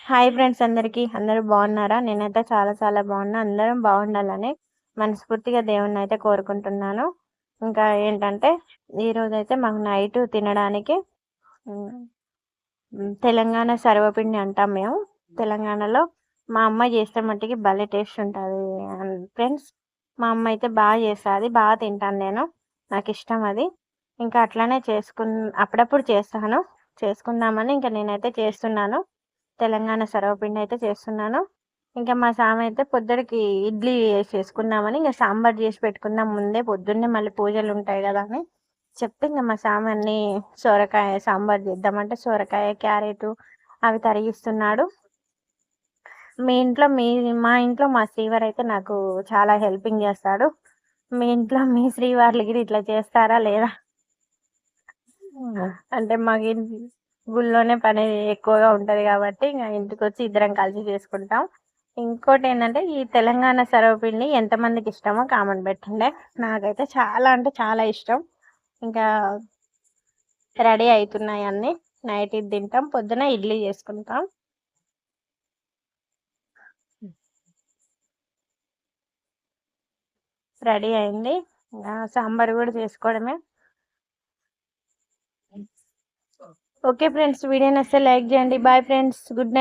Hi friends అందరికీ. అందరూ బాగున్నారా? నేనైతే చాలా చాలా బాగున్నా. అందరం బాగుండాలని మనస్ఫూర్తిగా దేవుడినైతే కోరుకుంటున్నాను. ఇంకా ఏంటంటే ఈరోజైతే మాకు నైట్ తినడానికి హ్మ్, తెలంగాణ సర్వపిండి అంటాం మేము. తెలంగాణలో మా అమ్మ చేస్తే మట్టికి భలే టేస్ట్ ఉంటది ఫ్రెండ్స్. మా అమ్మ అయితే బాగా చేస్తది. బాగా తింటాను నేను. నాకిష్టం అది. ఇంకా అట్లనే అప్పుడప్పుడు చేస్తాను. చేసుకుందామని ఇంకా నేనైతే చేస్తున్నాను. తెలంగాణ సర్వపిండి అయితే చేస్తున్నాను. ఇంకా మా సామె అయితే పొద్దుడికి ఇడ్లీ చేసుకుందామని ఇంకా సాంబార్ చేసి పెట్టుకుందాం ముందే, పొద్దున్నే మళ్ళీ పూజలు ఉంటాయి కదా అని చెప్తే ఇంకా మా సామె అన్ని సొరకాయ సాంబార్ చేద్దామంటే సొరకాయ, క్యారెట్ అవి తరిగిస్తున్నాడు. మా ఇంట్లో మా శ్రీవారు అయితే నాకు చాలా హెల్పింగ్ చేస్తాడు. మీ ఇంట్లో మీ శ్రీవార్లు గిట్ల ఇట్లా చేస్తారా లేదా? అంటే మాకు గుళ్ళోనే పని ఎక్కువగా ఉంటది కాబట్టి ఇంక ఇంటికొచ్చి ఇద్దరం కలిసి చేసుకుంటాం. ఇంకోటేంటంటే ఈ తెలంగాణ సర్వపిండి ఎంతమందికి ఇష్టమో కామెంట్ పెట్టండి. నాకైతే చాలా అంటే చాలా ఇష్టం. ఇంకా రెడీ అవుతున్నాయి అన్నీ. నైట్ ఇది తింటాం, పొద్దున ఇడ్లీ చేసుకుంటాం. రెడీ అయింది. సాంబార్ కూడా చేసుకోవడమే. ఓకే ఫ్రెండ్స్, వీడియో నచ్చితే లైక్ చేయండి. Bye friends, good night.